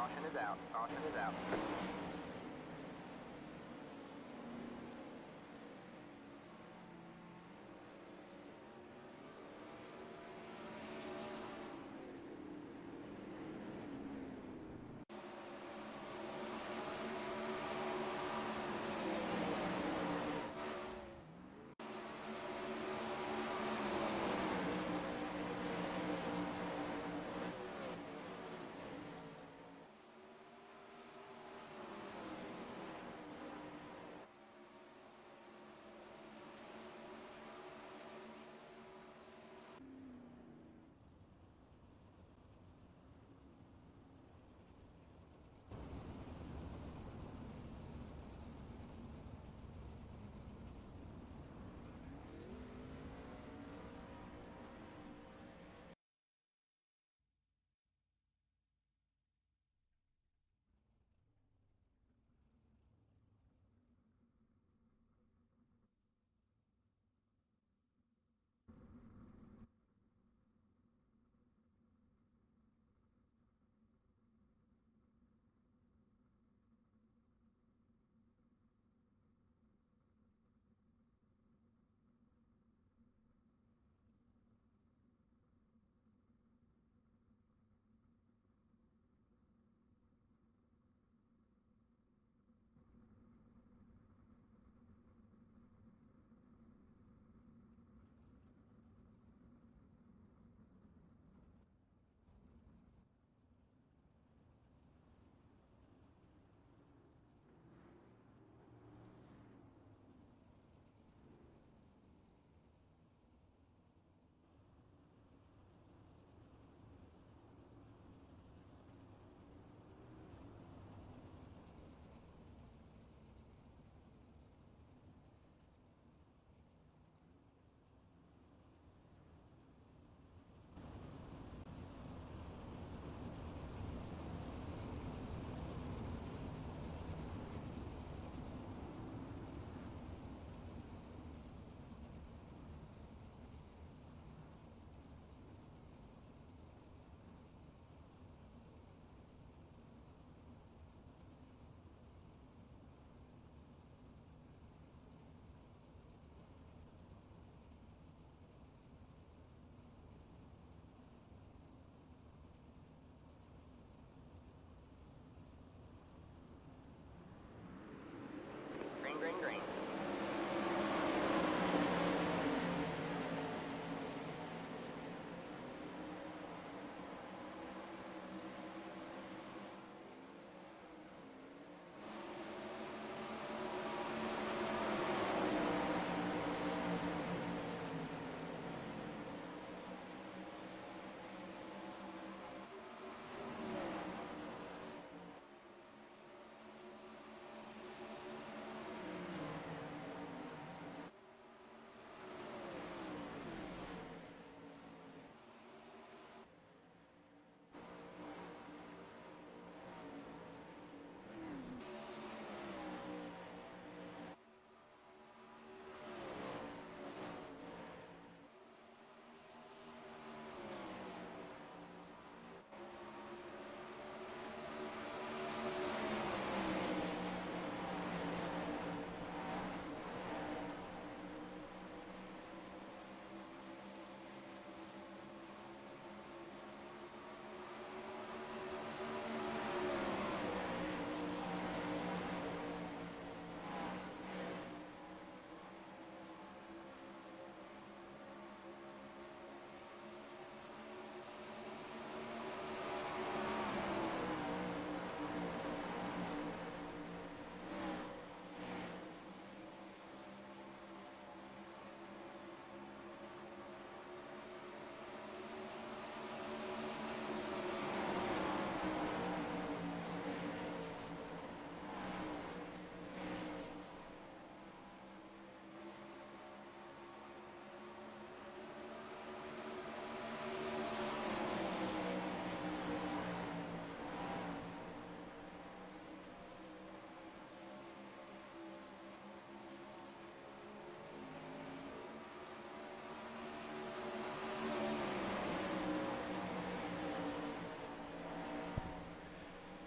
Caution is out. Caution is out.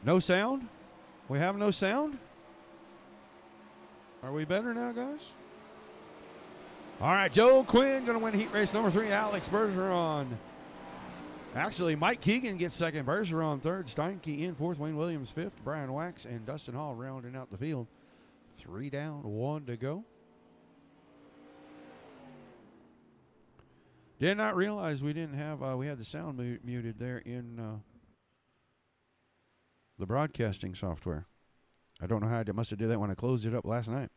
No sound? We have no sound? Are we better now, guys? All right, Joe Quinn going to win heat race number 3. Alex Bergeron. Actually, Mike Keegan gets second. Bergeron third. Steinke in fourth. Wayne Williams fifth. Brian Wax and Dustin Hall rounding out the field. 3 down, 1 to go. Did not realize we didn't have, we had the sound muted there in the broadcasting software. I don't know how I must have did that when I closed it up last night.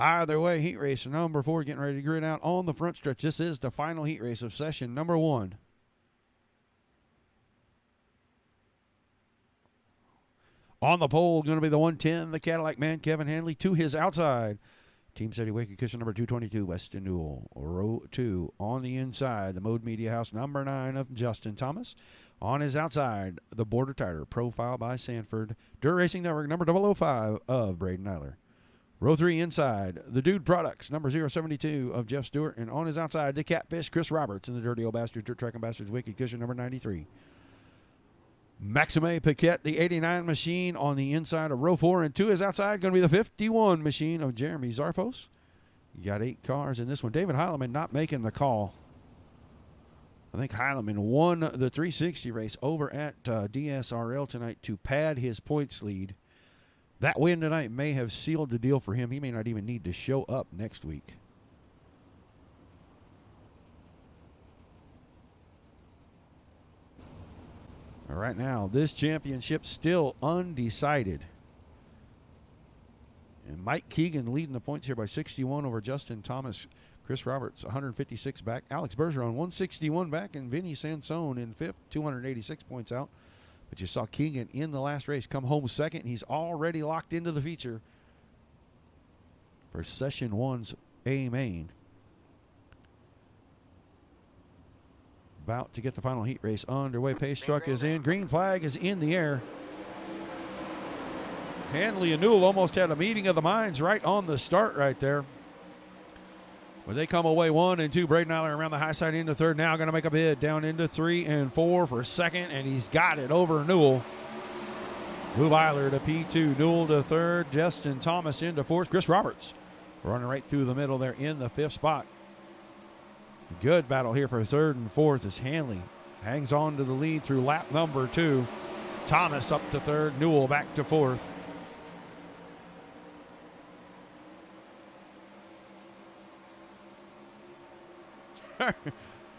Either way, heat race number 4 getting ready to grid out on the front stretch. This is the final heat race of session number 1. On the pole, going to be the 110, the Cadillac man, Kevin Hanley, to his outside. Team City Wicked Cushion number 222, Weston Newell. Row 2 on the inside, the Mode Media House number 9 of Justin Thomas. On his outside, the Border Tire, Profile by Sanford. Dirt Racing Network number 005 of Braden Eiler. Row 3 inside, the Dude Products number 072 of Jeff Stewart. And on his outside, the Catfish, Chris Roberts, and the Dirty Old Bastards, Dirt Track and Bastards Wicked Cushion number 93. Maxime Paquette, the 89 machine on the inside of row 4. And to his outside, going to be the 51 machine of Jeremy Zarfos. You got 8 cars in this one. David Heileman not making the call. I think Heileman won the 360 race over at DSRL tonight to pad his points lead. That win tonight may have sealed the deal for him. He may not even need to show up next week. Right now, this championship still undecided. And Mike Keegan leading the points here by 61 over Justin Thomas. Chris Roberts, 156 back. Alex Bergeron, 161 back. And Vinny Sansone in 5th, 286 points out. But you saw Keegan in the last race come home second. He's already locked into the feature for Session 1's A main. About to get the final heat race underway. Pace truck is in. Green flag is in the air. Hanley and Newell almost had a meeting of the minds right on the start right there. But they come away 1 and 2. Braden Eiler around the high side into third. Now going to make a bid down into 3 and 4 for second. And he's got it over Newell. Move Eiler to P2. Newell to third. Justin Thomas into fourth. Chris Roberts running right through the middle there in the 5th spot. Good battle here for third and fourth as Hanley hangs on to the lead through lap number 2. Thomas up to third. Newell back to fourth.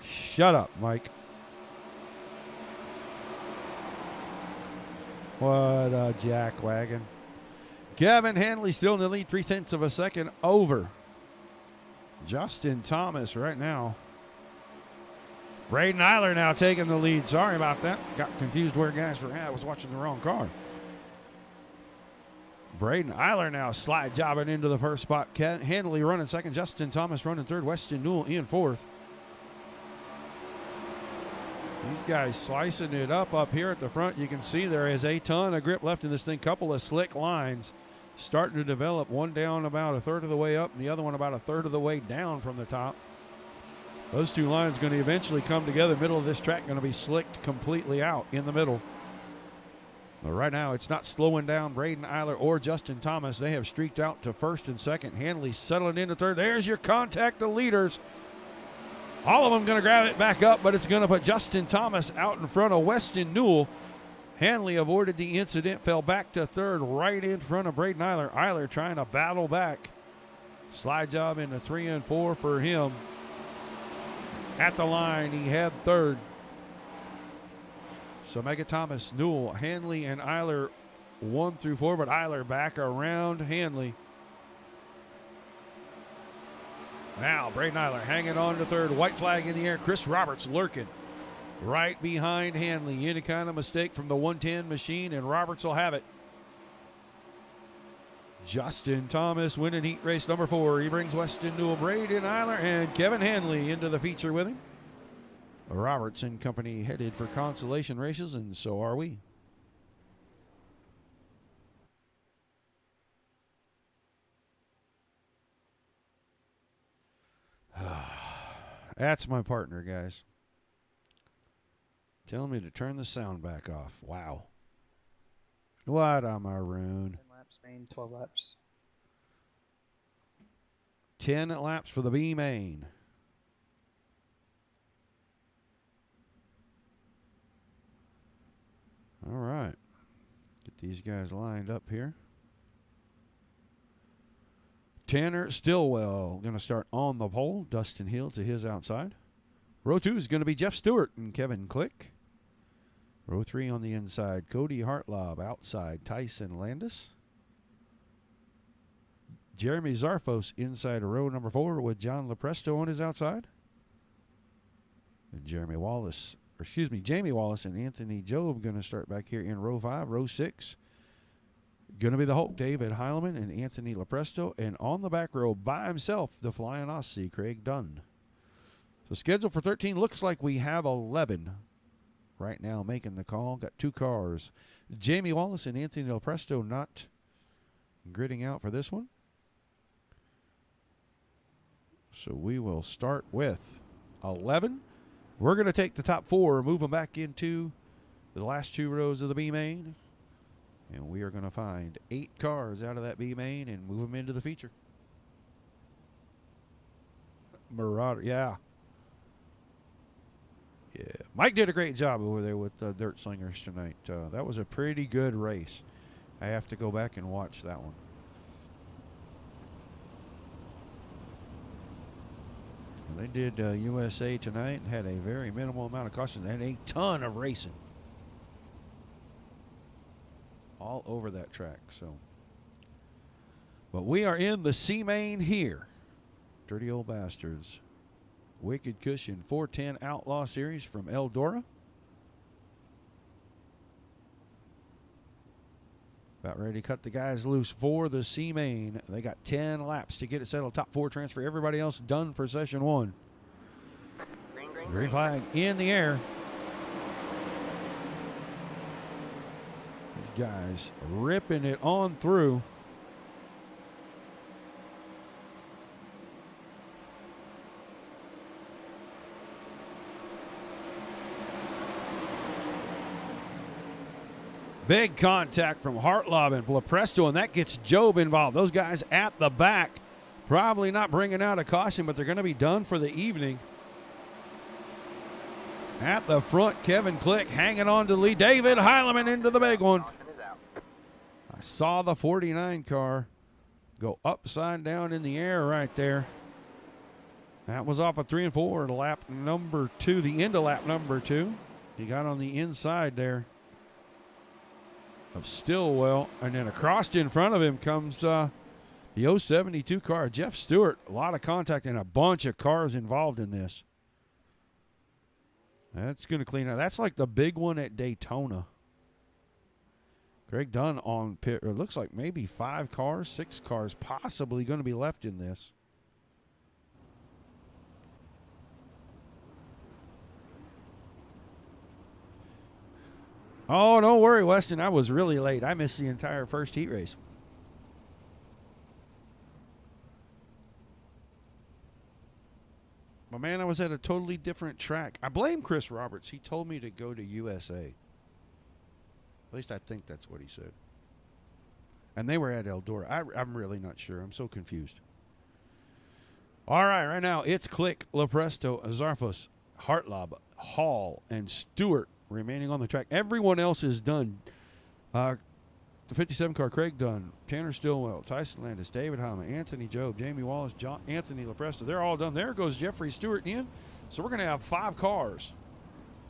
Shut up, Mike. What a jackwagon. Kevin Hanley still in the lead, 0.3 of a second over Justin Thomas right now. Braden Eiler now taking the lead. Sorry about that. Got confused where guys were at. I was watching the wrong car. Braden Eiler now slide jobbing into the first spot. Hanley running second. Justin Thomas running third. Weston Newell in fourth. These guys slicing it up here at the front. You can see there is a ton of grip left in this thing. Couple of slick lines starting to develop. One down about a third of the way up and the other one about a third of the way down from the top. Those two lines going to eventually come together. Middle of this track going to be slicked completely out in the middle. But right now it's not slowing down Braden Eiler or Justin Thomas. They have streaked out to first and second. Hanley settling into third. There's your contact, the leaders. All of them going to grab it back up, but it's going to put Justin Thomas out in front of Weston Newell. Hanley avoided the incident, fell back to third right in front of Braden Eiler. Eiler trying to battle back. Slide job into 3 and 4 for him. At the line, he had third. So Mega Thomas, Newell, Hanley, and Eiler 1 through 4, but Eiler back around Hanley. Now Braden Eiler hanging on to third. White flag in the air. Chris Roberts lurking right behind Hanley. Any kind of mistake from the 110 machine, and Roberts will have it. Justin Thomas winning heat race number 4. He brings Weston Newell, Braden Eiler, and Kevin Hanley into the feature with him. Roberts and company headed for consolation races, and so are we. That's my partner, guys. Telling me to turn the sound back off. Wow. What a maroon. 10 laps, main, 12 laps. 10 laps for the B main. All right. Get these guys lined up here. Tanner Stillwell going to start on the pole. Dustin Hill to his outside. Row 2 is going to be Jeff Stewart and Kevin Click. Row 3 on the inside, Cody Hartlob. Outside, Tyson Landis. Jeremy Zarfos inside row number 4 with John Lepresto on his outside. And Jamie Wallace and Anthony Job going to start back here in row 5. Row 6, going to be the Hulk, David Heileman and Anthony Lepresto. And on the back row by himself, the Flying Aussie, Craig Dunn. So schedule for 13 looks like we have 11 right now making the call. Got 2 cars. Jamie Wallace and Anthony Lepresto not gridding out for this one. So we will start with 11. We're going to take the top 4, move them back into the last 2 rows of the B main. And we are going to find 8 cars out of that B main and move them into the feature. Marauder, yeah. Yeah, Mike did a great job over there with the Dirt Slingers tonight. That was a pretty good race. I have to go back and watch that one. They did USA tonight and had a very minimal amount of caution. They had a ton of racing all over that track. So, but we are in the C main here. Dirty Old Bastards. Wicked Cushion 410 Outlaw Series from Eldora. About ready to cut the guys loose for the C main. They got 10 laps to get it settled. Top 4 transfer. Everybody else done for session 1. Green flag in the air. These guys ripping it on through. Big contact from Hartlob and Lepresto, and that gets Job involved. Those guys at the back probably not bringing out a caution, but they're going to be done for the evening. At the front, Kevin Click hanging on to the lead. David Heileman into the big one. I saw the 49 car go upside down in the air right there. That was off of 3 and 4 to lap number 2, the end of lap number 2. He got on the inside there of Stillwell, and then across in front of him comes the 072 car, Jeff Stewart. A lot of contact and a bunch of cars involved in this. That's going to clean out. That's like the big one at Daytona. Greg Dunn on pit. It looks like maybe 5 cars, 6 cars possibly going to be left in this. Oh, don't worry, Weston. I was really late. I missed the entire first heat race. But, man, I was at a totally different track. I blame Chris Roberts. He told me to go to USA. At least I think that's what he said. And they were at Eldora. I'm really not sure. I'm so confused. All right now it's Click, Lepresto, Zarfos, Hartlob, Hall, and Stewart remaining on the track. Everyone else is done. The 57 car, Craig Dunn, Tanner Stillwell, Tyson Landis, David Heileman, Anthony Job, Jamie Wallace, Anthony Lepresto. They're all done. There goes Jeffrey Stewart in. So we're going to have 5 cars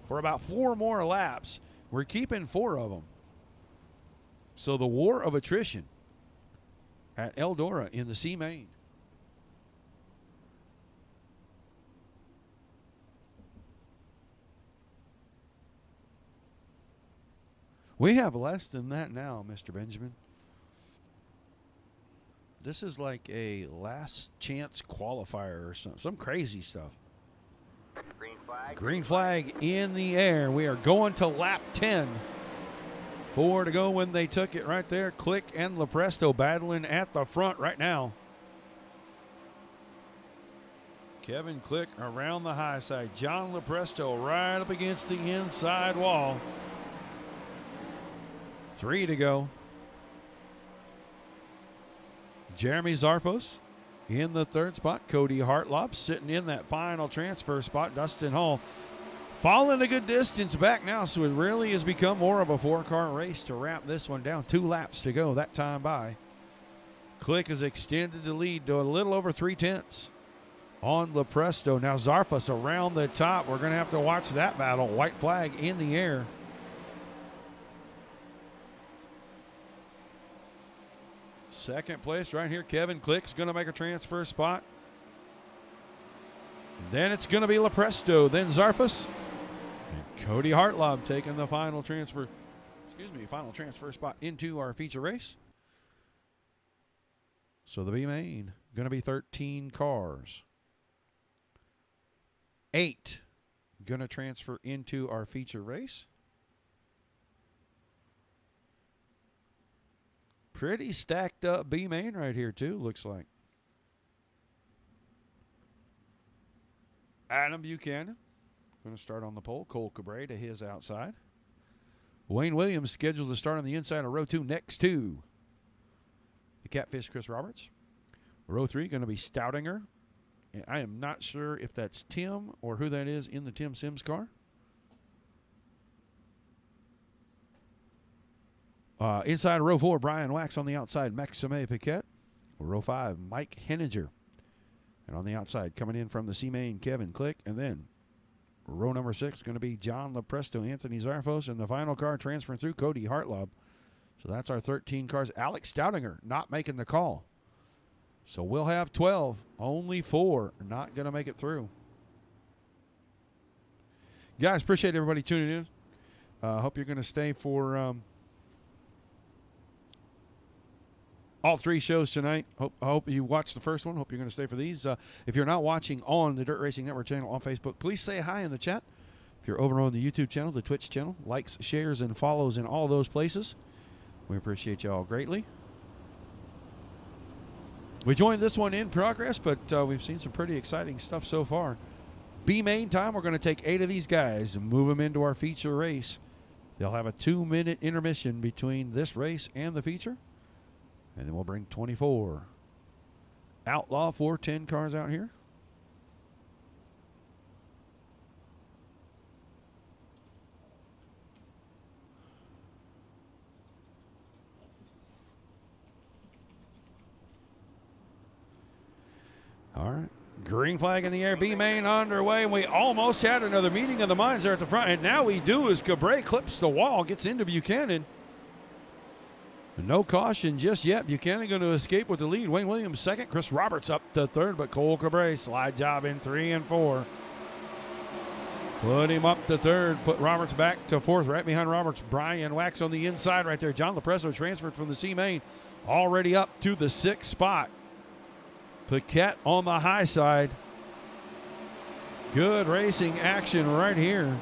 for about 4 more laps. We're keeping 4 of them. So the war of attrition at Eldora in the C main. We have less than that now, Mr. Benjamin. This is like a last chance qualifier or some crazy stuff. Green flag. Green flag in the air. We are going to lap 10. 4 to go when they took it right there. Click and Lepresto battling at the front right now. Kevin Click around the high side. John Lepresto right up against the inside wall. 3 to go. Jeremy Zarfos in the 3rd spot. Cody Hartlop sitting in that final transfer spot. Dustin Hall falling a good distance back now, so it really has become more of a 4-car race to wrap this one down. 2 laps to go that time by. Click has extended the lead to a little over 3/10 on Lepresto. Now Zarfos around the top. We're going to have to watch that battle. White flag in the air. Second place right here. Kevin Click's going to make a transfer spot. Then it's going to be Lepresto. Then Zarfos. And Cody Hartlob taking the final transfer spot into our feature race. So the B main going to be 13 cars. 8 going to transfer into our feature race. Pretty stacked up B main right here too, looks like. Adam Buchanan going to start on the pole. Cole Cabre to his outside. Wayne Williams scheduled to start on the inside of row 2 next to the Catfish Chris Roberts. Row 3 going to be Stoutinger. And I am not sure if that's Tim or who that is in the Tim Sims car. Inside row 4, Brian Wax. On the outside, Maxime Piquet. Row 5, Mike Henninger. And on the outside, coming in from the C-Main, Kevin Click. And then row number 6 going to be John Lepresto, Anthony Zarfos. And the final car transferring through, Cody Hartlob. So that's our 13 cars. Alex Stoutinger not making the call. So we'll have 12. Only 4 not going to make it through. Guys, appreciate everybody tuning in. Hope you're going to stay for all 3 shows tonight. I hope you watched the first one. Hope you're going to stay for these. If you're not watching on the Dirt Racing Network channel on Facebook, please say hi in the chat. If you're over on the YouTube channel, the Twitch channel, likes, shares, and follows in all those places. We appreciate you all greatly. We joined this one in progress, but we've seen some pretty exciting stuff so far. B-main time, we're going to take 8 of these guys and move them into our feature race. They'll have a 2-minute intermission between this race and the feature. And then we'll bring 24 Outlaw 410 cars out here. All right. Green flag in the air. B-main underway. And we almost had another meeting of the minds there at the front. And now we do as Cabre clips the wall, gets into Buchanan. No caution just yet. Buchanan going to escape with the lead. Wayne Williams second. Chris Roberts up to third, but Cole Cabre slide job in 3 and 4. Put him up to third. Put Roberts back to fourth. Right behind Roberts, Brian Wax on the inside right there. John Lepresto transferred from the C-Main. Already up to the 6th spot. Paquette on the high side. Good racing action right here.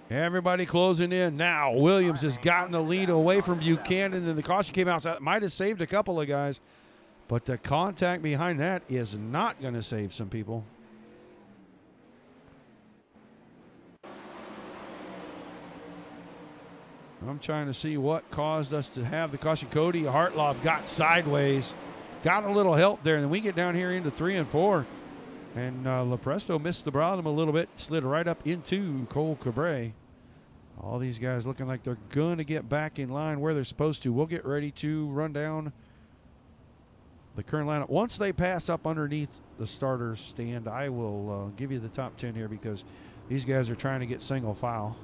Everybody closing in now. Williams has gotten the lead away from Buchanan, and the caution came out. So that might have saved a couple of guys, but the contact behind that is not going to save some people. I'm trying to see what caused us to have the caution. Cody Hartlob got sideways, got a little help there, and then we get down here into 3 and 4. And Lepresto missed the bottom a little bit, slid right up into Cole Cabre. All these guys looking like they're going to get back in line where they're supposed to. We'll get ready to run down the current lineup. Once they pass up underneath the starter stand, I will give you the top 10 here because these guys are trying to get single file.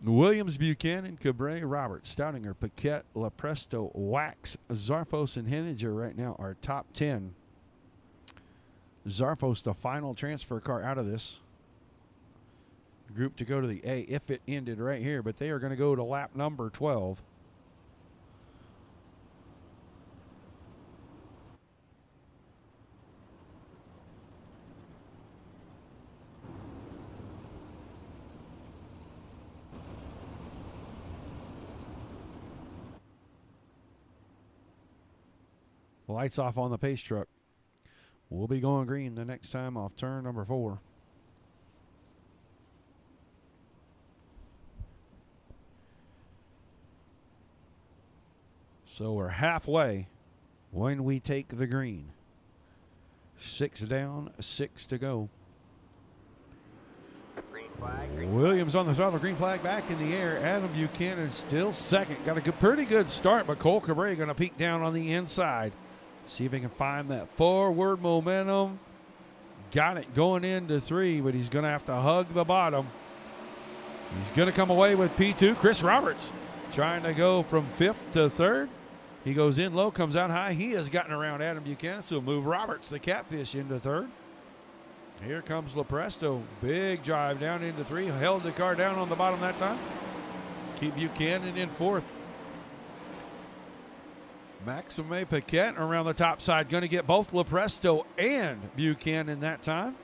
Williams, Buchanan, Cabre, Roberts, Stoutinger, Paquette, Lepresto, Wax, Zarfos, and Henninger right now are top 10. Zarfos, the final transfer car out of this group to go to the A if it ended right here, but they are going to go to lap number 12. Lights off on the pace truck. We'll be going green the next time off turn number 4. So we're halfway when we take the green. 6 down, 6 to go. Green flag. Williams on the throttle, green flag back in the air. Adam Buchanan still second. Got a pretty good start, but Cole Cabrera going to peek down on the inside. See if he can find that forward momentum. Got it going into 3, but he's going to have to hug the bottom. He's going to come away with P2. Chris Roberts trying to go from 5th to 3rd. He goes in low, comes out high. He has gotten around Adam Buchanan, so move Roberts, the catfish, into 3rd. Here comes Lepresto. Big drive down into 3. Held the car down on the bottom that time. Keep Buchanan in 4th. Maxime Paquette around the top side. Going to get both Lepresto and Buchanan that time.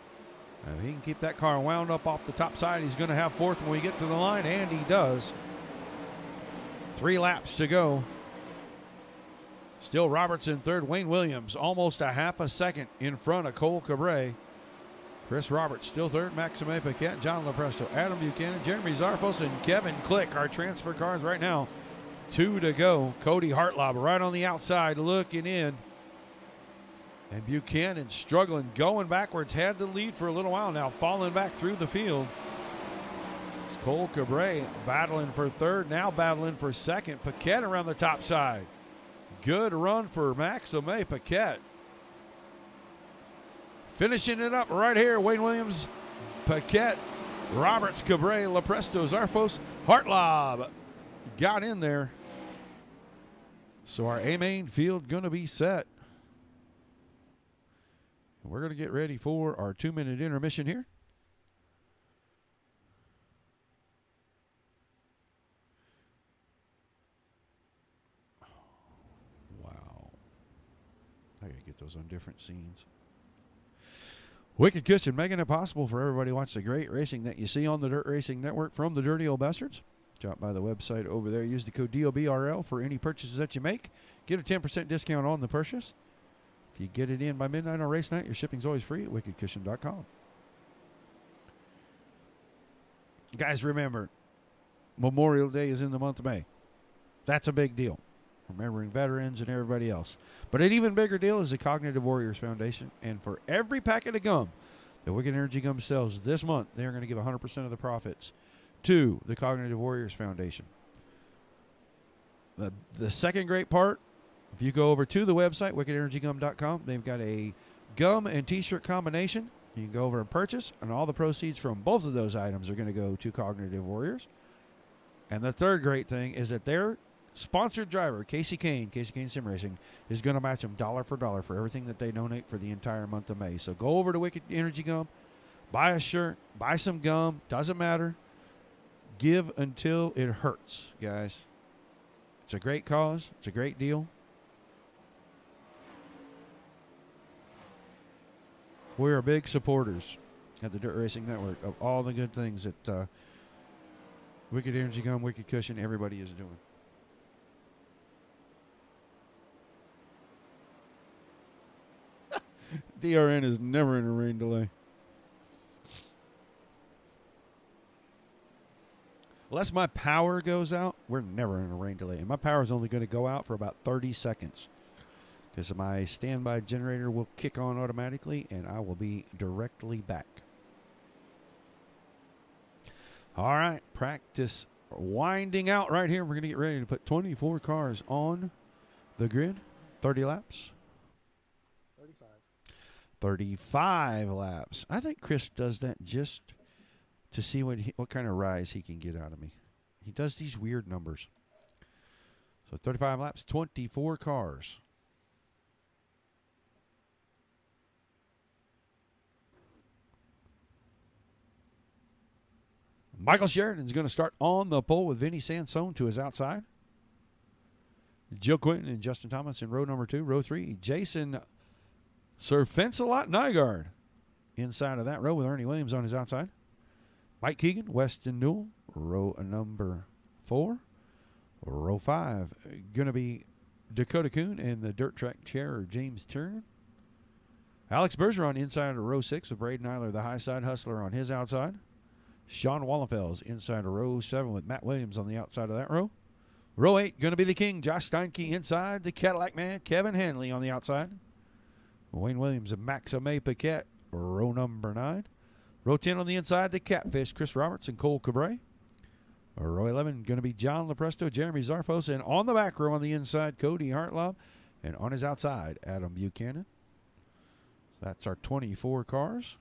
If he can keep that car wound up off the top side, he's going to have 4th when we get to the line, and he does. 3 laps to go. Still Roberts in 3rd. Wayne Williams almost a half a second in front of Cole Cabrera. Chris Roberts still 3rd. Maxime Paquette, John Lepresto, Adam Buchanan, Jeremy Zarfos, and Kevin Click. Our transfer cars right now. 2 to go. Cody Hartlob right on the outside looking in. And Buchanan struggling, going backwards. Had the lead for a little while now, falling back through the field. It's Cole Cabrera battling for 3rd, now battling for 2nd. Paquette around the top side. Good run for Maxime Paquette. Finishing it up right here, Wayne Williams, Paquette, Roberts, Cabrera, Lepresto, Zarfos, Hartlob got in there. So our A-main field going to be set. We're going to get ready for our 2-minute intermission here. Wow. I got to get those on different scenes. Wicked Cushion, making it possible for everybody to watch the great racing that you see on the Dirt Racing Network from the Dirty Old Bastards. Drop by the website over there. Use the code DOBRL for any purchases that you make. Get a 10% discount on the purchase. If you get it in by midnight on race night, your shipping's always free at wickedcushion.com. Guys, remember, Memorial Day is in the month of May. That's a big deal. Remembering veterans and everybody else. But an even bigger deal is the Cognitive Warriors Foundation. And for every packet of gum that Wicked Energy Gum sells this month, they're going to give 100% of the profits to the Cognitive Warriors Foundation. The second great part, if you go over to the website, wickedenergygum.com, they've got a gum and t-shirt combination. You can go over and purchase, and all the proceeds from both of those items are going to go to Cognitive Warriors. And the third great thing is that their sponsored driver, Casey Kane Sim Racing, is going to match them dollar for dollar for everything that they donate for the entire month of May. So go over to Wicked Energy Gum, buy a shirt, buy some gum, doesn't matter. Give until it hurts, guys. It's a great cause. It's a great deal. We are big supporters at the Dirt Racing Network of all the good things that Wicked Energy Gum, Wicked Cushion, everybody is doing. DRN is never in a rain delay. Unless my power goes out, we're never in a rain delay. And my power is only going to go out for about 30 seconds. Because my standby generator will kick on automatically, and I will be directly back. All right, practice winding out right here. We're going to get ready to put 24 cars on the grid. 30 laps. 35 laps. I think Chris does that just to see what kind of rise he can get out of me. He does these weird numbers. So 35 laps, 24 cars. Michael Sheridan's going to start on the pole with Vinny Sansone to his outside. Jill Quinton and Justin Thomas in row number 2. Row 3, Jason Sir Fencelot Nygaard inside of that row with Ernie Williams on his outside. Mike Keegan, Weston Newell, row number 4. Row 5, going to be Dakota Kuhn and the dirt track chair, James Turner. Alex Bergeron inside of row 6 with Braden Eiler, the high side hustler, on his outside. Sean Wallenfels inside of row 7 with Matt Williams on the outside of that row. Row 8 going to be the king, Josh Steinke inside. The Cadillac man, Kevin Hanley on the outside. Wayne Williams and Maxime Paquette, row number 9. Row 10 on the inside, the Catfish, Chris Roberts and Cole Cabre. Row 11 going to be John Lepresto, Jeremy Zarfos, and on the back row on the inside, Cody Hartlob, and on his outside, Adam Buchanan. So that's our 24 cars.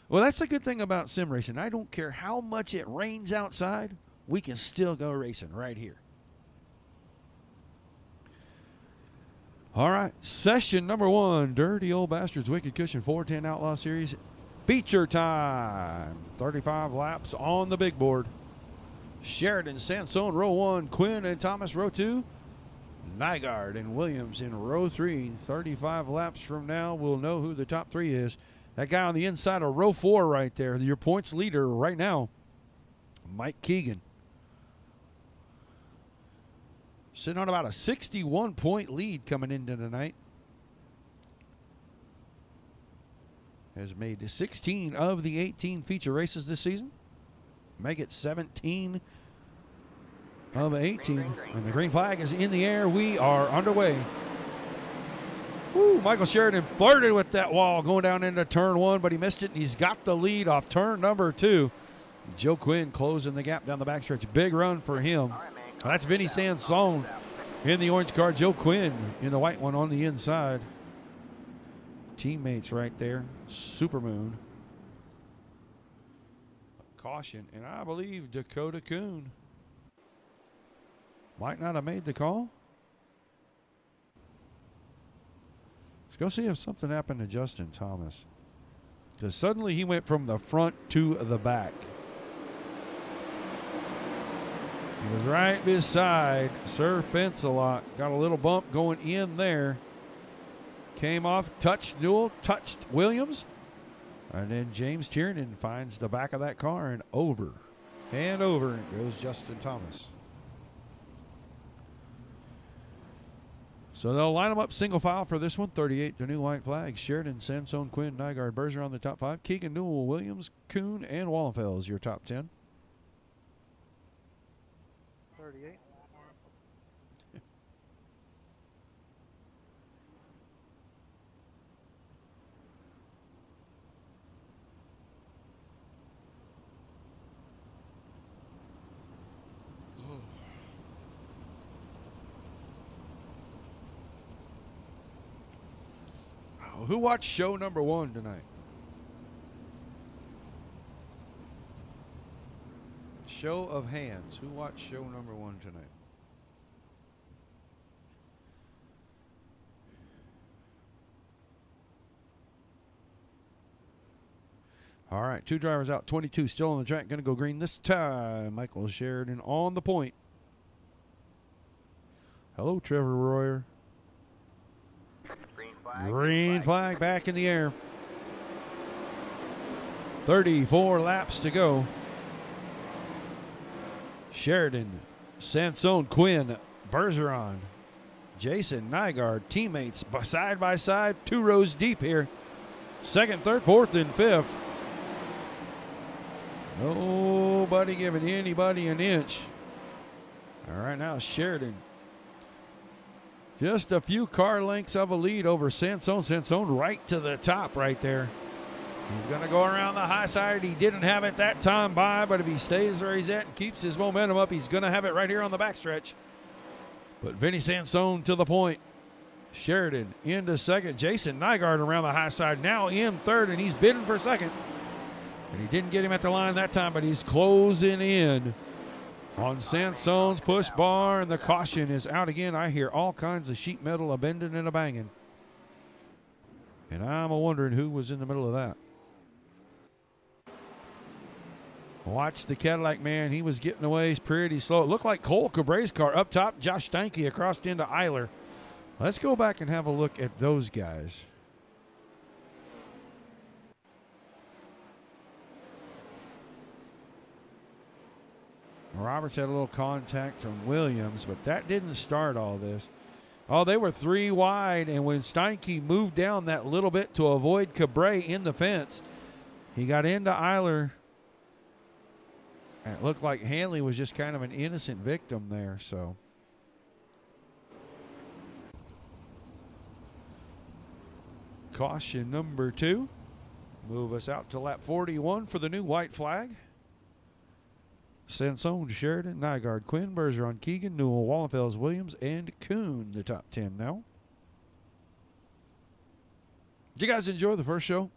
Well, that's the good thing about sim racing. I don't care how much it rains outside, we can still go racing right here. All right, session number 1, Dirty Old Bastards Wicked Cushion 410 Outlaw Series. Feature time. 35 laps on the big board. Sheridan, Sansone, row 1. Quinn and Thomas, row 2. Nygaard and Williams in row 3. 35 laps from now, we'll know who the top 3 is. That guy on the inside of row 4 right there, your points leader right now, Mike Keegan. Sitting on about a 61-point lead coming into tonight. Has made 16 of the 18 feature races this season. Make it 17 of 18. And the green flag is in the air. We are underway. Woo, Michael Sheridan flirted with that wall going down into turn 1, but he missed it, and he's got the lead off turn number 2. Joe Quinn closing the gap down the backstretch. Big run for him. That's Vinny Sansone in the orange car. Joe Quinn in the white one on the inside. Teammates right there. Supermoon. Caution, and I believe Dakota Kuhn might not have made the call. Let's go see if something happened to Justin Thomas, because suddenly he went from the front to the back. He was right beside Sir Fence-A-Lot. Got a little bump going in there. Came off, touched Newell, touched Williams. And then James Tiernan finds the back of that car, and over goes Justin Thomas. So they'll line them up single file for this one. 38, the new white flag. Sheridan, Sansone, Quinn, Nygaard, Berger on the top 5. Keegan, Newell, Williams, Kuhn, and Wallenfels your top 10. 38. Who watched show number 1 tonight? Show of hands. Who watched show number 1 tonight? All right, 2 drivers out, 22 still on the track. Going to go green this time. Michael Sheridan on the point. Hello, Trevor Royer. Green flag back in the air. 34 laps to go. Sheridan, Sansone, Quinn, Bergeron, Jason, Nygaard, teammates side by side, 2 rows deep here. 2nd, 3rd, 4th, and 5th. Nobody giving anybody an inch. All right, now Sheridan. Just a few car lengths of a lead over Sansone. Sansone right to the top right there. He's going to go around the high side. He didn't have it that time by, but if he stays where he's at and keeps his momentum up, he's going to have it right here on the backstretch. But Vinny Sansone to the point. Sheridan into 2nd. Jason Nygaard around the high side, now in 3rd, and he's bidding for 2nd. And he didn't get him at the line that time, but he's closing in on Sansone's push bar, and the caution is out again. I hear all kinds of sheet metal a bending and a banging. And I'm wondering who was in the middle of that. Watch the Cadillac man. He was getting away pretty slow. It looked like Cole Cabre's car up top. Josh Steinke across into Eiler. Let's go back and have a look at those guys. Roberts had a little contact from Williams, but that didn't start all this. Oh, they were 3 wide, and when Steinke moved down that little bit to avoid Cabre in the fence, he got into Eiler. And it looked like Hanley was just kind of an innocent victim there, so. Caution number 2. Move us out to lap 41 for the new white flag. Sansone, Sheridan, Nygaard, Quinn, Bergeron, Keegan, Newell, Wallenfels, Williams, and Kuhn, the top 10 now. Did you guys enjoy the first show?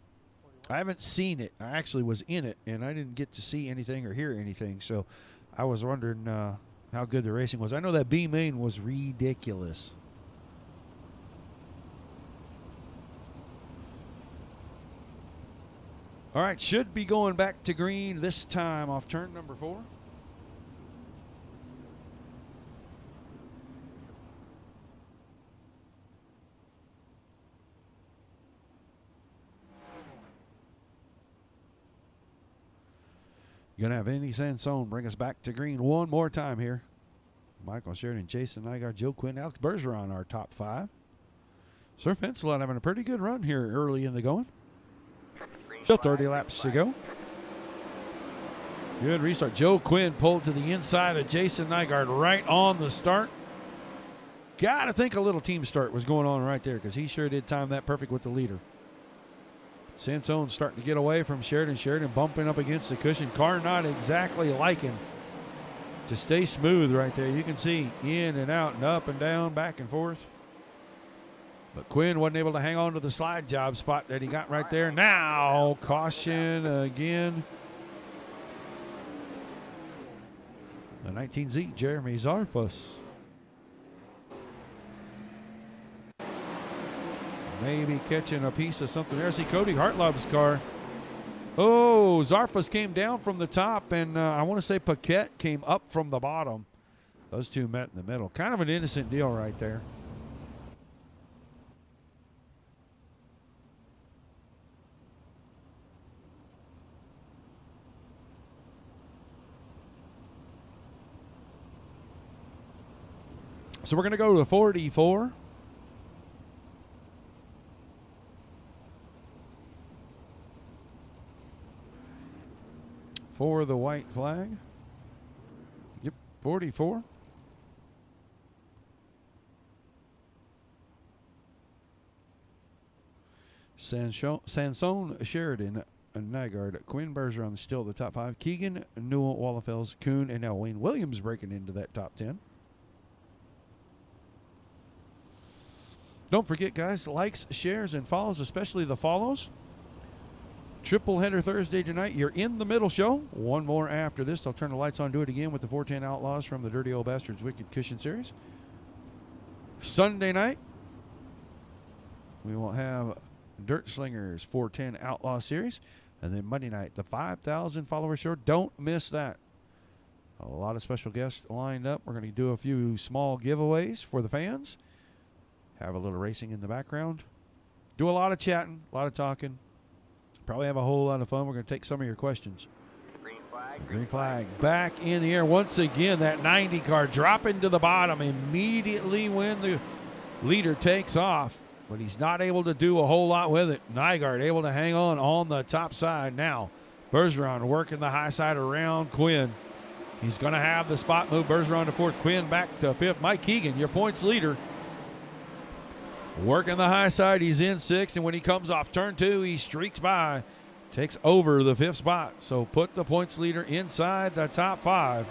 I haven't seen it. I actually was in it, and I didn't get to see anything or hear anything, so I was wondering how good the racing was. I know that B main was ridiculous. All right, should be going back to green this time off turn number 4. Going to have Andy Sansone bring us back to green one more time here. Michael Sheridan, Jason Nygaard, Joe Quinn, Alex Bergeron, our top 5. Sir Fencelot having a pretty good run here early in the going. Still 30 laps to go. Good restart. Joe Quinn pulled to the inside of Jason Nygaard right on the start. Got to think a little team start was going on right there because he sure did time that perfect with the leader. Sansone starting to get away from Sheridan. Sheridan bumping up against the cushion. Car not exactly liking to stay smooth right there. You can see in and out and up and down, back and forth. But Quinn wasn't able to hang on to the slide job spot that he got right there. Now, caution again. The 19Z, Jeremy Zarfus. Maybe catching a piece of something there. See Cody Hartlob's car. Oh, Zarfus came down from the top, and I want to say Paquette came up from the bottom. Those two met in the middle. Kind of an innocent deal right there. So we're going to go to 44. For the white flag. Yep, 44. Sansone, Sheridan, Nygaard, Quinn, Bergeron still the top 5. Keegan, Newell, Wallenfels, Kuhn, and now Wayne Williams breaking into that top 10. Don't forget, guys, likes, shares, and follows, especially the follows. Triple header Thursday tonight. You're in the middle show. One more after this. I'll turn the lights on, do it again with the 410 Outlaws from the Dirty Old Bastards Wicked Cushion Series. Sunday night, we will have Dirt Slingers 410 Outlaw Series. And then Monday night, the 5,000 follower show. Don't miss that. A lot of special guests lined up. We're going to do a few small giveaways for the fans. Have a little racing in the background. Do a lot of chatting, a lot of talking. Probably have a whole lot of fun. We're going to take some of your questions. Green flag. Green flag back in the air. Once again, that 90 car dropping to the bottom immediately when the leader takes off. But he's not able to do a whole lot with it. Nygaard able to hang on the top side. Now, Bergeron working the high side around Quinn. He's going to have the spot move. Bergeron to 4th. Quinn back to 5th. Mike Keegan, your points leader. Working the high side, he's in 6th, and when he comes off turn 2, he streaks by, takes over the 5th spot. So put the points leader inside the top 5.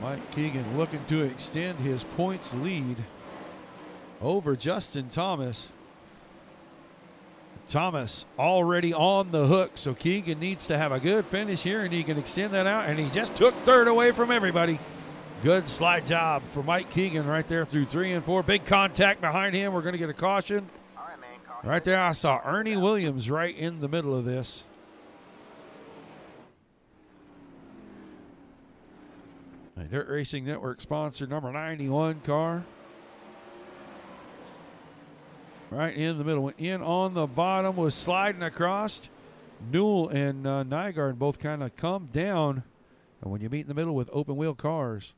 Mike Keegan looking to extend his points lead over Justin Thomas. Thomas already on the hook, so Keegan needs to have a good finish here, and he can extend that out, and he just took 3rd away from everybody. Good slide job for Mike Keegan right there through 3 and 4. Big contact behind him. We're going to get a caution. All right, man. Caution. Right there, I saw Ernie Williams right in the middle of this. A Dirt Racing Network sponsor, number 91 car. Right in the middle. Went in on the bottom, was sliding across. Newell and Nygaard both kind of come down. And when you meet in the middle with open wheel cars,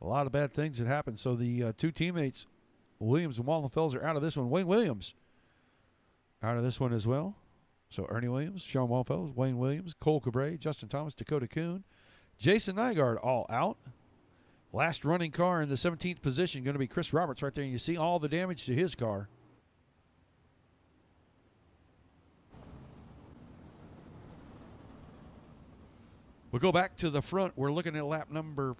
a lot of bad things that happen. So the two teammates, Williams and Wallenfels, are out of this one. Wayne Williams out of this one as well. So Ernie Williams, Sean Wallenfels, Wayne Williams, Cole Cabre, Justin Thomas, Dakota Kuhn, Jason Nygaard all out. Last running car in the 17th position going to be Chris Roberts right there. And you see all the damage to his car. We'll go back to the front. We're looking at lap number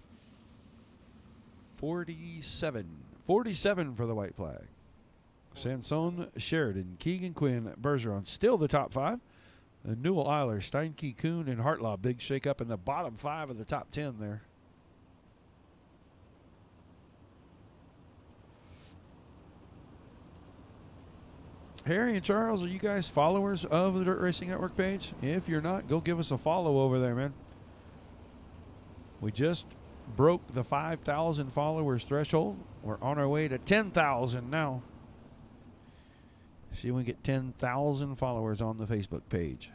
47. 47 for the white flag. Sansone, Sheridan, Keegan, Quinn, Bergeron still the top five. Newell, Eiler, Steinke, Kuhn, and Hartlaw. Big shake-up in the bottom five of the top 10 there. Harry and Charles, are you guys followers of the Dirt Racing Network page? If you're not, go give us a follow over there, man. We just broke the 5,000 followers threshold. We're on our way to 10,000 now. See if we can get 10,000 followers on the Facebook page.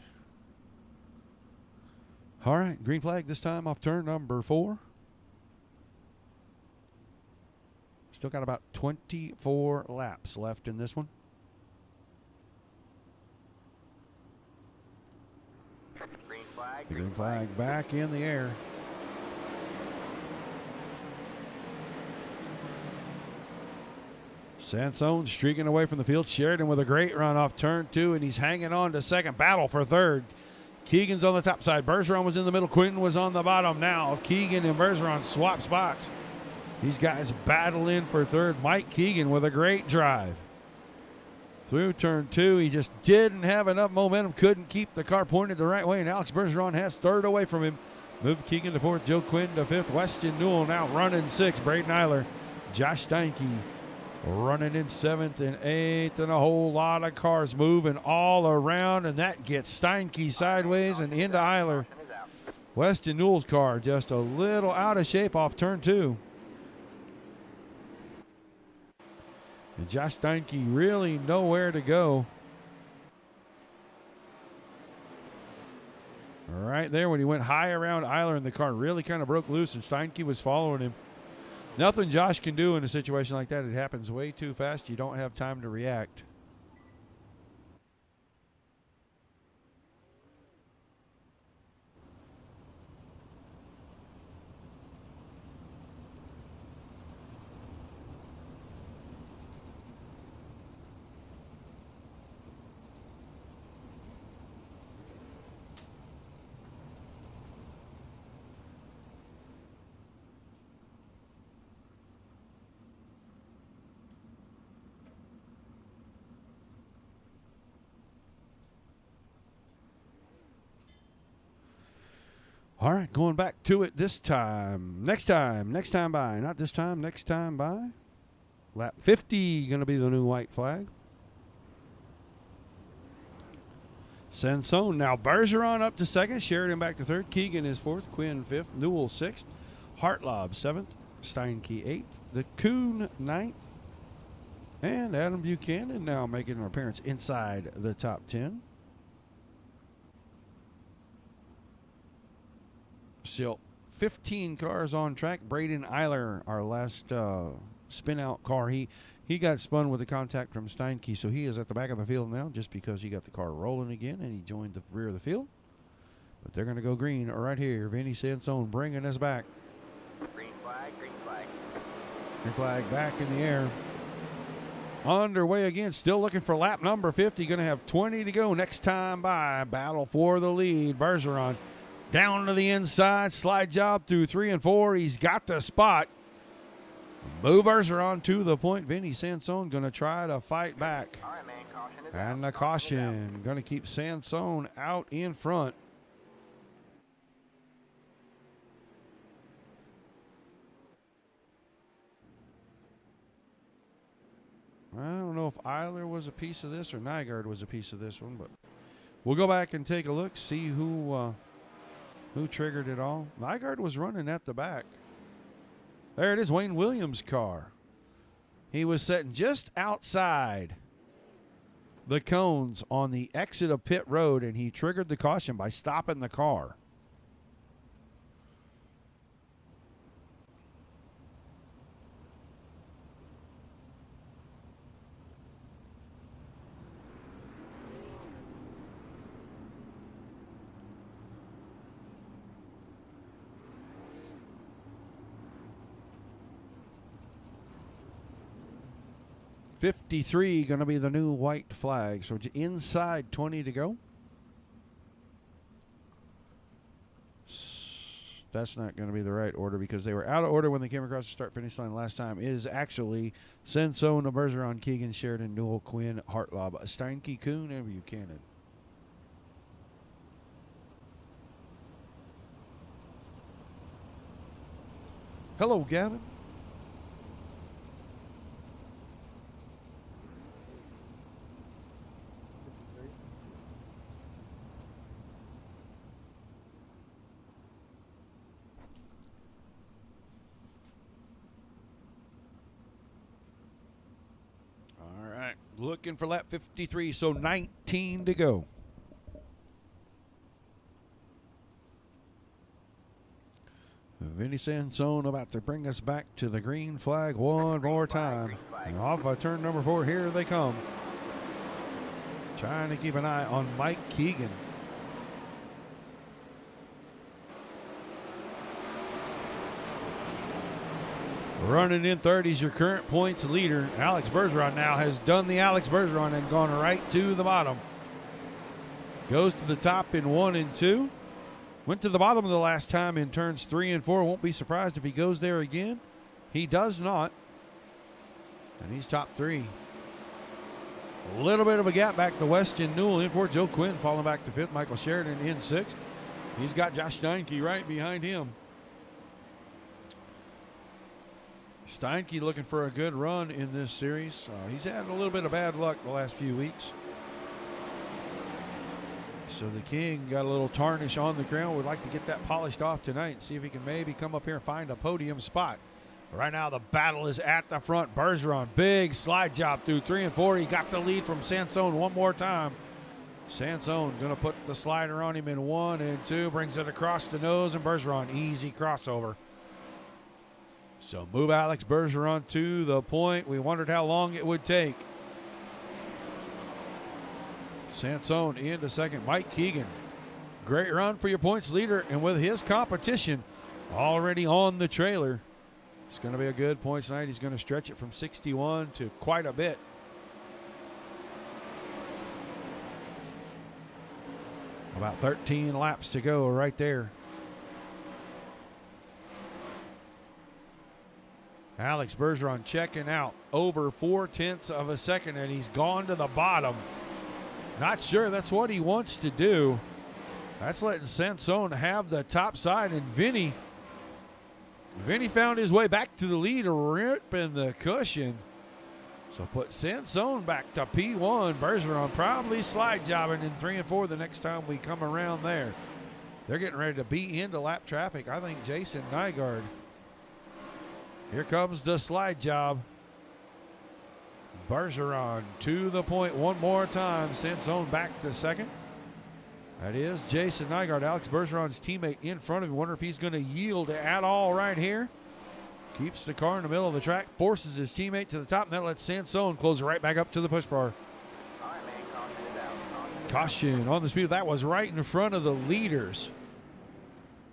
All right, green flag this time off turn number 4. Still got about 24 laps left in this one. Green flag. The green flag back in the air. Sansone streaking away from the field. Sheridan with a great run off turn 2, and he's hanging on to second. Battle for third. Keegan's on the top side. Bergeron was in the middle. Quinton was on the bottom. Now Keegan and Bergeron swap spots. These guys battle in for third. Mike Keegan with a great drive. Through turn 2, he just didn't have enough momentum. Couldn't keep the car pointed the right way, and Alex Bergeron has third away from him. Moved Keegan to 4th. Joe Quinn to 5th. Weston Newell now running 6th. Braden Eiler. Josh Steinke running in 7th and 8th, and a whole lot of cars moving all around, and that gets Steinke sideways and into Eiler. Weston Newell's car just a little out of shape off turn 2. And Josh Steinke really nowhere to go. Right there when he went high around Eiler, and the car really kind of broke loose, and Steinke was following him. Nothing Josh can do in a situation like that. It happens way too fast. You don't have time to react. All right, going back to it this time. Next time by. Not this time, next time by. Lap 50 going to be the new white flag. Sansone now. Bergeron up to 2nd. Sheridan back to 3rd. Keegan is 4th. Quinn 5th. Newell 6th. Hartlaw 7th. Steinke 8th. The Kuhn 9th. And Adam Buchanan now making an appearance inside the top 10. So 15 cars on track. Braden Eiler, our last spin-out car, he got spun with a contact from Steinke, so he is at the back of the field now just because he got the car rolling again, and he joined the rear of the field. But they're going to go green right here. Vinny Sansone bringing us back. Green flag. Green flag. Green flag back in the air. Underway again, still looking for lap number 50. Going to have 20 to go next time by. Battle for the lead. Bergeron down to the inside, slide job through 3 and 4. He's got the spot. Move Bergeron to the point. Vinny Sansone going to try to fight back. All right, man. Caution is And out. the caution going to keep Sansone out in front. I don't know if Eiler was a piece of this or Nygaard was a piece of this one, but we'll go back and take a look, see who triggered it all. Nygaard was running at the back. There it is, Wayne Williams' car. He was sitting just outside the cones on the exit of pit road, and he triggered the caution by stopping the car. .53 going to be the new white flag. So inside 20 to go. That's not going to be the right order because they were out of order when they came across the start-finish line last time. It is actually Sansone, Bergeron, Keegan, Sheridan, Newell, Quinn, Hartlaw, Steinke, Kuhn, and Buchanan. Hello, Gavin. Looking for lap 53, so 19 to go. Vinny Sansone about to bring us back to the green flag one more time. And off of turn number 4, here they come. Trying to keep an eye on Mike Keegan. Running in third, he's your current points leader. Alex Bergeron now has done the Alex Bergeron and gone right to the bottom. Goes to the top in 1 and 2. Went to the bottom of the last time in turns 3 and 4. Won't be surprised if he goes there again. He does not. And he's top 3. A little bit of a gap back to Weston Newell in 4th. Joe Quinn falling back to 5th. Michael Sheridan in 6th. He's got Josh Steinke right behind him. Steinke looking for a good run in this series. He's had a little bit of bad luck the last few weeks. So the King got a little tarnish on the crown. Would like to get that polished off tonight and see if he can maybe come up here and find a podium spot. But right now the battle is at the front. Bergeron, big slide job through 3 and 4. He got the lead from Sansone one more time. Sansone going to put the slider on him in 1 and 2. Brings it across the nose, and Bergeron, easy crossover. So move Alex Bergeron to the point. We wondered how long it would take. Sansone into second. Mike Keegan. Great run for your points leader. And with his competition already on the trailer, it's going to be a good points night. He's going to stretch it from 61 to quite a bit. About 13 laps to go right there. Alex Bergeron checking out over 0.4 of a second, and he's gone to the bottom. Not sure that's what he wants to do. That's letting Sansone have the top side, and Vinny found his way back to the lead, ripping the cushion. So put Sansone back to P1. Bergeron probably slide jobbing in 3 and 4 the next time we come around there. They're getting ready to beat into lap traffic. I think Jason Nygaard. Here comes the slide job. Bergeron to the point one more time. Sansone back to second. That is Jason Nygaard, Alex Bergeron's teammate in front of him. Wonder if he's going to yield at all right here. Keeps the car in the middle of the track, forces his teammate to the top, and that lets Sansone close right back up to the push bar. All right, man, caution is out. Caution on the speed. That was right in front of the leaders.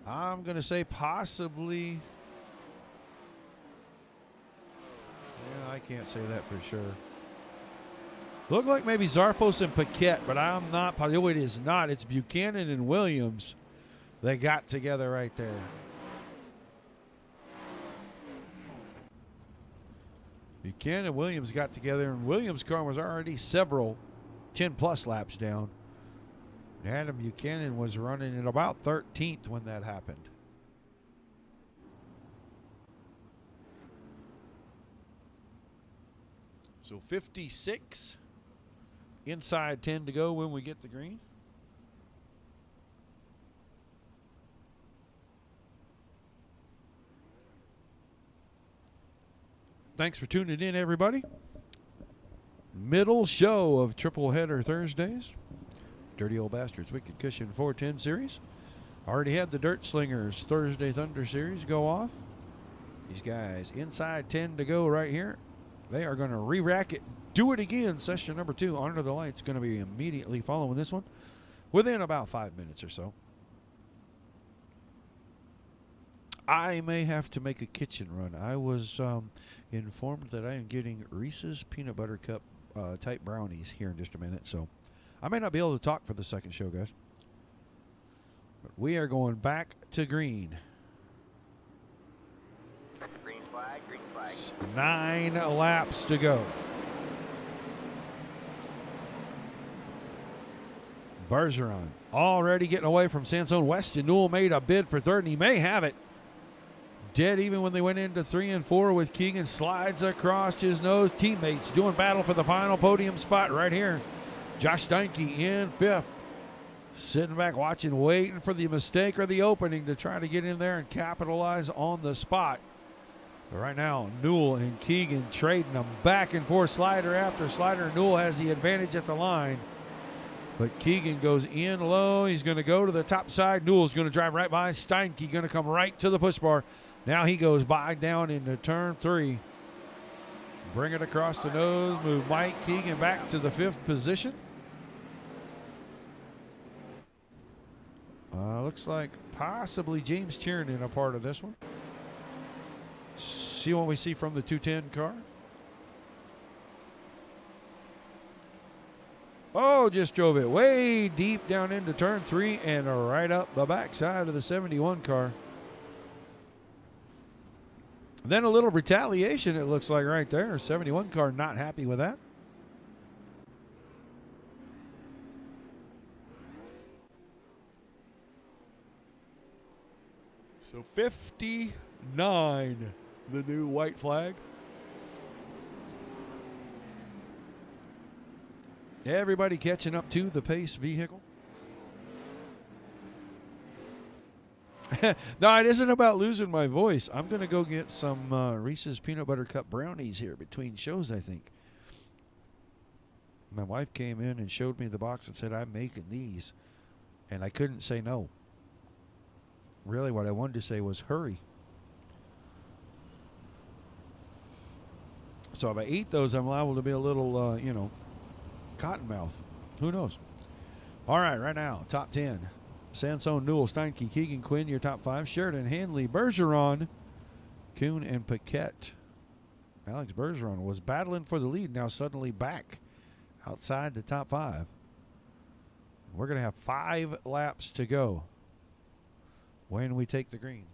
I'm going to say possibly. Yeah, I can't say that for sure. Looked like maybe Zarfos and Paquette, but I'm not positive. Oh, it is not. It's Buchanan and Williams. They got together right there. Buchanan and Williams got together, and Williams' car was already several 10-plus laps down. Adam Buchanan was running at about 13th when that happened. So 56, inside 10 to go when we get the green. Thanks for tuning in, everybody. Middle show of triple header Thursdays. Dirty Old Bastards Wicked Cushion 410 series. Already had the Dirt Slingers Thursday Thunder series go off. These guys inside 10 to go right here. They are going to re-rack it. Do it again. Session number 2 under the lights going to be immediately following this one within about 5 minutes or so. I may have to make a kitchen run. I was informed that I am getting Reese's Peanut Butter Cup type brownies here in just a minute. So I may not be able to talk for the second show, guys. But we are going back to green. Green flag, green flag. 9 laps to go. Bergeron already getting away from Sansone. Weston Newell made a bid for third, and he may have it. Dead even when they went into 3 and 4 with Keegan. Slides across his nose. Teammates doing battle for the final podium spot right here. Josh Steinke in 5th. Sitting back watching, waiting for the mistake or the opening to try to get in there and capitalize on the spot. But right now, Newell and Keegan trading them back and forth, slider after slider. Newell has the advantage at the line. But Keegan goes in low. He's going to go to the top side. Newell's going to drive right by. Steinke going to come right to the push bar. Now he goes by down into turn 3. Bring it across the nose. Move Mike Keegan back to the 5th position. Looks like possibly James Tiernan a part of this one. See what we see from the 210 car. Oh, just drove it way deep down into turn 3 and right up the backside of the 71 car. Then a little retaliation, it looks like right there. 71 car not happy with that. So 59, the new white flag. Everybody catching up to the pace vehicle. No, it isn't about losing my voice. I'm going to go get some Reese's Peanut Butter Cup brownies here between shows, I think. My wife came in and showed me the box and said, I'm making these. And I couldn't say no. Really, what I wanted to say was hurry. So if I eat those, I'm liable to be a little, cottonmouth. Who knows? All right now, top 10. Sansone, Newell, Steinke, Keegan, Quinn, your top 5. Sheridan, Hanley, Bergeron, Kuhn, and Paquette. Alex Bergeron was battling for the lead, now suddenly back outside the top 5. We're going to have 5 laps to go when we take the green.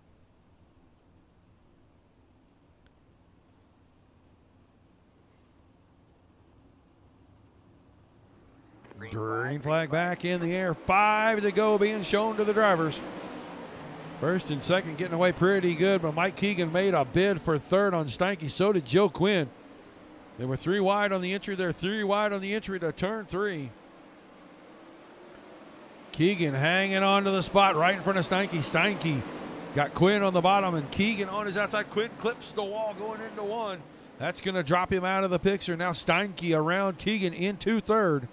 Green flag back in the air. 5 to go being shown to the drivers. First and second getting away pretty good, but Mike Keegan made a bid for third on Steinke. So did Joe Quinn. They were 3 wide on the entry. They're 3 wide on the entry to turn 3. Keegan hanging on to the spot right in front of Steinke. Steinke got Quinn on the bottom and Keegan on his outside. Quinn clips the wall going into 1. That's going to drop him out of the picture. Now Steinke around Keegan into 3rd.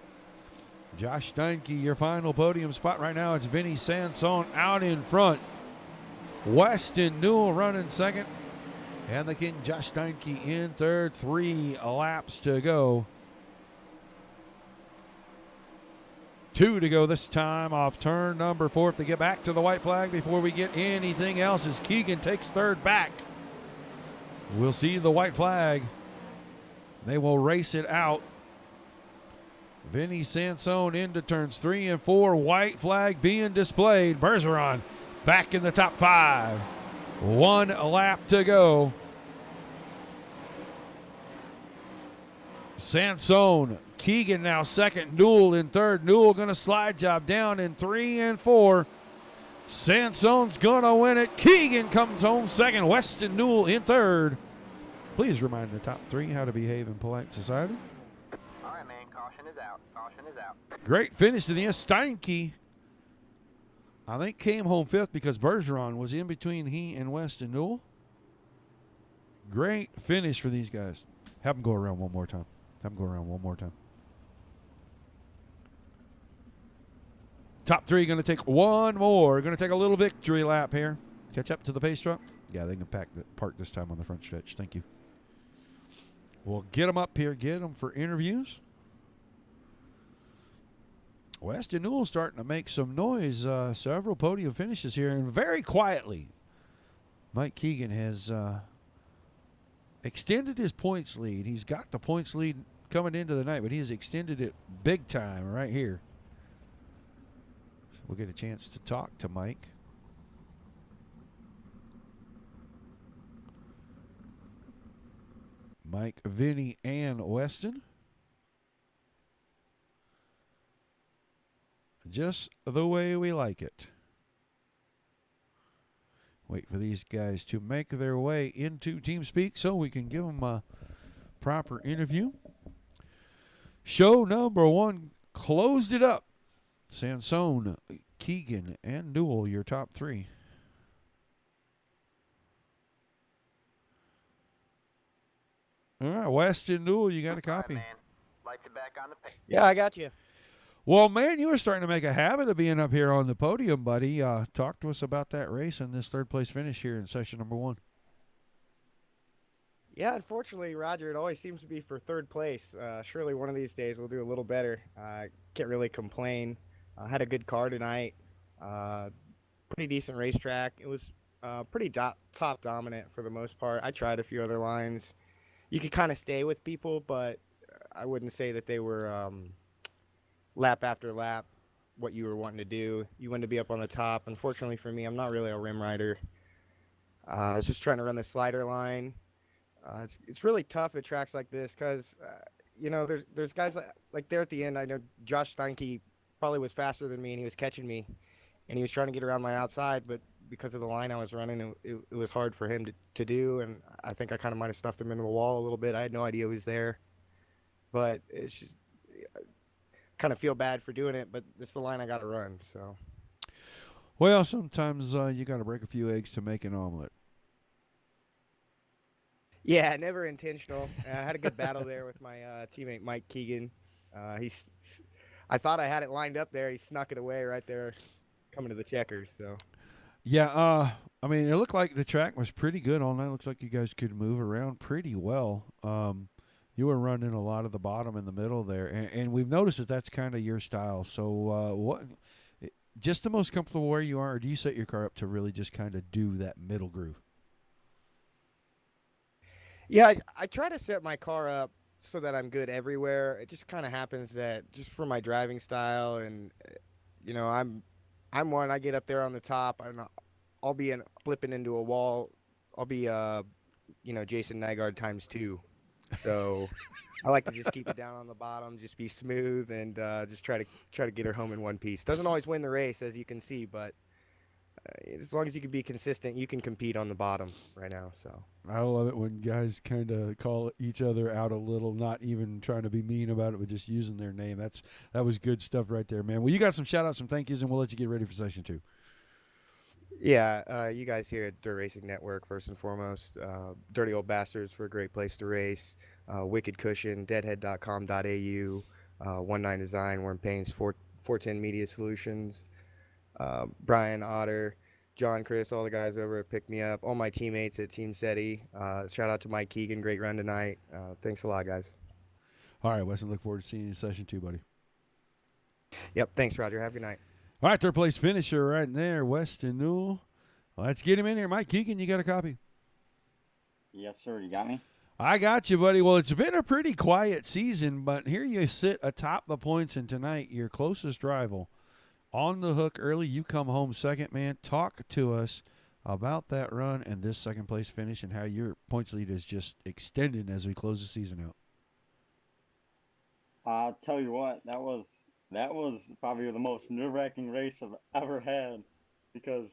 Josh Steinke, your final podium spot right now. It's Vinny Sansone out in front. Weston Newell running 2nd. And the King, Josh Steinke, in 3rd. 3 laps to go. 2 to go this time off turn number 4 to get back to the white flag before we get anything else as Keegan takes 3rd back. We'll see the white flag. They will race it out. Vinny Sansone into turns 3 and 4. White flag being displayed. Bergeron back in the top 5. 1 lap to go. Sansone, Keegan now 2nd. Newell in 3rd. Newell going to slide job down in 3 and 4. Sansone's going to win it. Keegan comes home 2nd. Weston Newell in 3rd. Please remind the top 3 how to behave in polite society. All right, man. Caution is out. Caution is out. Great finish to the end. Steinke, I think, came home 5th because Bergeron was in between he and Weston Newell. Great finish for these guys. Have them go around one more time. Have him go around one more time. Top three going to take one more. Going to take a little victory lap here. Catch up to the pace truck. Yeah, they can park this time on the front stretch. Thank you. We'll get them up here. Get them for interviews. Weston Newell starting to make some noise. Several podium finishes here. And very quietly, Mike Keegan has extended his points lead. He's got the points lead coming into the night, but he has extended it big time right here. So we'll get a chance to talk to Mike. Mike, Vinny, and Weston. Just the way we like it. Wait for these guys to make their way into TeamSpeak so we can give them a proper interview. Show number one closed it up. Sansone, Keegan, and Newell, your top three. All right, Weston Newell, you got a copy. All right, man. Lights are back on the page. Yeah, I got you. Well, man, you were starting to make a habit of being up here on the podium, buddy. Talk to us about that race and this third place finish here in session number one. Yeah, unfortunately, Roger, it always seems to be for third place. Surely one of these days we'll do a little better. Can't really complain. Had a good car tonight. Pretty decent racetrack. It was pretty top dominant for the most part. I tried a few other lines. You could kind of stay with people, but I wouldn't say that they were lap after lap what you were wanting to do. You wanted to be up on the top. Unfortunately for me, I'm not really a rim rider. I was just trying to run the slider line. It's really tough at tracks like this because, you know, there's guys like there at the end. I know Josh Steinke probably was faster than me, and he was catching me, and he was trying to get around my outside, but because of the line I was running, it was hard for him to do, and I think I kind of might have stuffed him into the wall a little bit. I had no idea he was there, but it's just kind of feel bad for doing it, but it's the line I got to run. So, well, sometimes you got to break a few eggs to make an omelet. Yeah, never intentional. I had a good battle there with my teammate Mike Keegan. I thought I had it lined up there. He snuck it away right there, coming to the checkers. So. Yeah, I mean, it looked like the track was pretty good all night. It looks like you guys could move around pretty well. You were running a lot of the bottom in the middle there, and we've noticed that that's kind of your style. So, what? Just the most comfortable where you are, or do you set your car up to really just kind of do that middle groove? Yeah, I try to set my car up so that I'm good everywhere. It just kind of happens that just for my driving style, and you know, I'm one. I get up there on the top, and I'll be flipping into a wall. I'll be Jason Nygaard times 2. So I like to just keep it down on the bottom, just be smooth, and just try to get her home in one piece. Doesn't always win the race, as you can see, but as long as you can be consistent, you can compete on the bottom right now. So I love it when guys kind of call each other out a little, not even trying to be mean about it, but just using their name. That was good stuff right there, man. Well, you got some shout outs, some thank yous, and we'll let you get ready for session 2. Yeah, you guys here at Dirt Racing Network, first and foremost. Dirty Old Bastards for a great place to race. Wicked Cushion, deadhead.com.au, 19 Design, Warren Payne's 410 Media Solutions, Brian Otter, John, Chris, all the guys over at Pick Me Up, all my teammates at Team SETI. Shout out to Mike Keegan, great run tonight. Thanks a lot, guys. All right, Weston, look forward to seeing you in session 2, buddy. Yep, thanks, Roger. Have a good night. All right, third place finisher right there, Weston Newell. Let's get him in here. Mike Keegan, you got a copy? Yes, sir. You got me? I got you, buddy. Well, it's been a pretty quiet season, but here you sit atop the points, and tonight your closest rival on the hook early. You come home second, man. Talk to us about that run and this second place finish and how your points lead is just extending as we close the season out. I'll tell you what, that was probably the most nerve-wracking race I've ever had, because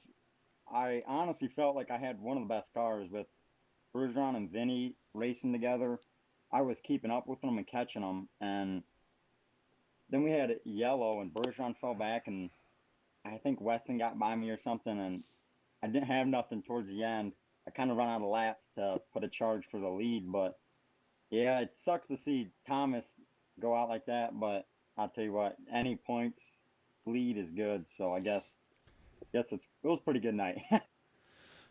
I honestly felt like I had one of the best cars with Bergeron and Vinny racing together. I was keeping up with them and catching them, and then we had yellow, and Bergeron fell back, and I think Weston got by me or something, and I didn't have nothing towards the end. I kind of run out of laps to put a charge for the lead, but Yeah, it sucks to see Thomas go out like that, but I'll tell you what, any points lead is good. So I guess it was a pretty good night.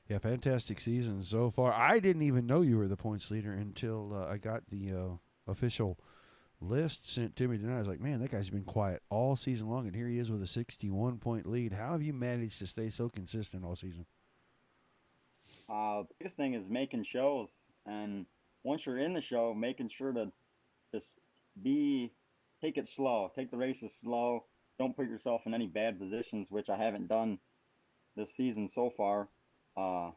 Yeah, fantastic season so far. I didn't even know you were the points leader until I got the official list sent to me tonight. I was like, man, that guy's been quiet all season long, and here he is with a 61-point lead. How have you managed to stay so consistent all season? Biggest thing is making shows, and once you're in the show, making sure to just take it slow, take the races slow. Don't put yourself in any bad positions, which I haven't done this season so far. Uh,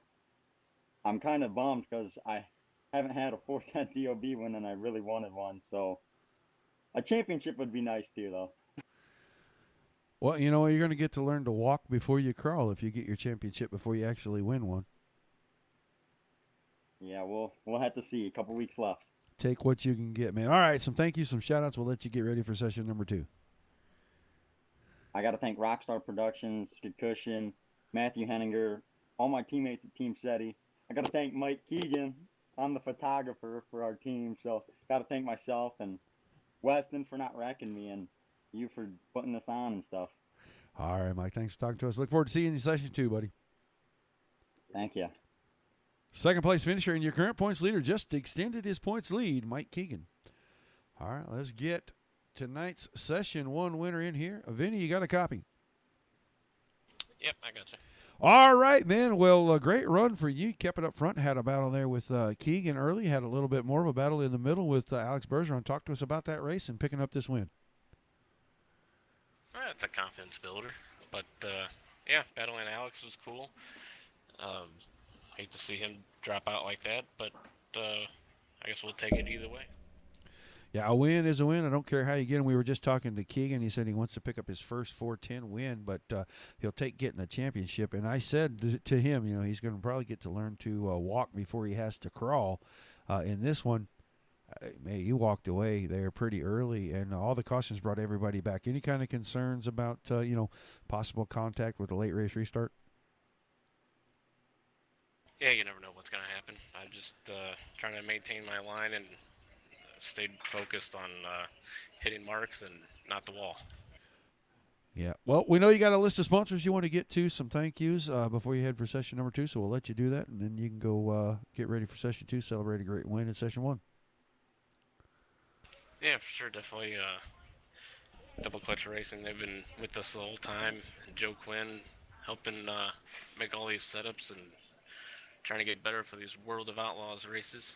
I'm kind of bummed because I haven't had a 410 DOB win, and I really wanted one. So a championship would be nice too, though. Well, you know, you're going to get to learn to walk before you crawl if you get your championship before you actually win one. Yeah, we'll have to see. A couple weeks left. Take what you can get, man. All right, some thank you, some shout outs. We'll let you get ready for session number 2. I got to thank Rockstar Productions, Cushion, Matthew Henninger, all my teammates at Team SETI. I got to thank Mike Keegan. I'm the photographer for our team, so got to thank myself and Weston for not wrecking me, and you for putting this on and stuff. All right, Mike. Thanks for talking to us. Look forward to seeing you in session 2, buddy. Thank you. Second place finisher and your current points leader just extended his points lead, Mike Keegan. All right, let's get tonight's session 1 winner in here. Vinny, you got a copy? Yep, I got you. All right, man. Well, a great run for you. Kept it up front. Had a battle there with Keegan early. Had a little bit more of a battle in the middle with Alex Bergeron. Talk to us about that race and picking up this win. Well, it's a confidence builder, but yeah, battling Alex was cool. Hate to see him drop out like that, but I guess we'll take it either way. Yeah, a win is a win. I don't care how you get him. We were just talking to Keegan. He said he wants to pick up his first 410 win, but he'll take getting a championship. And I said to him, you know, he's going to probably get to learn to walk before he has to crawl. In this one, man, you walked away there pretty early, and all the cautions brought everybody back. Any kind of concerns about, possible contact with a late race restart? Yeah, you never know what's going to happen. I'm just trying to maintain my line and stayed focused on hitting marks and not the wall. Yeah. Well, we know you got a list of sponsors you want to get to, some thank yous before you head for session number 2, so we'll let you do that, and then you can go get ready for session 2, celebrate a great win in session 1. Yeah, for sure, definitely. Double Clutch Racing, they've been with us the whole time. Joe Quinn helping make all these setups and trying to get better for these World of Outlaws races,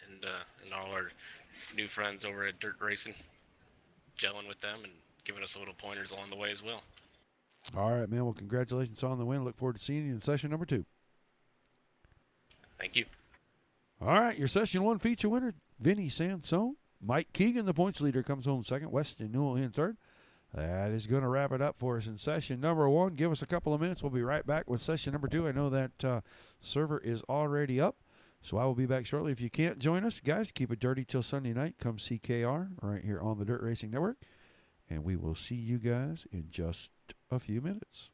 and all our new friends over at Dirt Racing, gelling with them and giving us little pointers along the way as well. All right, man. Well, congratulations on the win. Look forward to seeing you in session number 2. Thank you. All right, your session 1 feature winner, Vinny Sansone. Mike Keegan, the points leader, comes home second. Weston Newell in third. That is going to wrap it up for us in session number 1. Give us a couple of minutes. We'll be right back with session number 2. I know that server is already up, so I will be back shortly. If you can't join us, guys, keep it dirty till Sunday night. Come see KR right here on the Dirt Racing Network, and we will see you guys in just a few minutes.